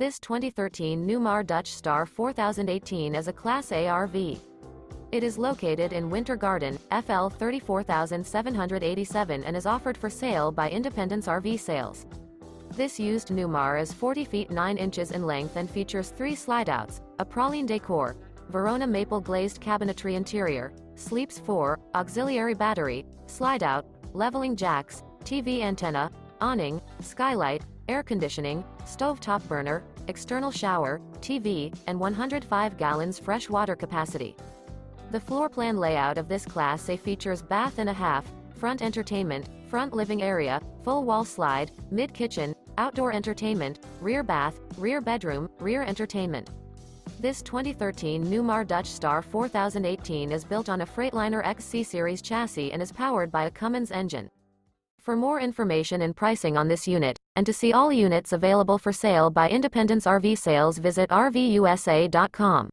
This 2013 Newmar Dutch Star 4018 is a Class A RV. It is located in Winter Garden, FL 34787 and is offered for sale by Independence RV Sales. This used Newmar is 40 feet 9 inches in length and features 3 slideouts, a Praline Decor, Verona Maple Glazed Cabinetry interior, sleeps 4, auxiliary battery, slideout, leveling jacks, TV antenna, awning, skylight, air conditioning, stovetop burner, external shower, TV, and 105 gallons fresh water capacity. The floor plan layout of this Class A features bath and a half, front entertainment, front living area, full wall slide, mid-kitchen, outdoor entertainment, rear bath, rear bedroom, rear entertainment. This 2013 Newmar Dutch Star 4018 is built on a Freightliner XC-Series chassis and is powered by a Cummins engine. For more information and pricing on this unit, and to see all units available for sale by Independence RV Sales, visit RVUSA.com.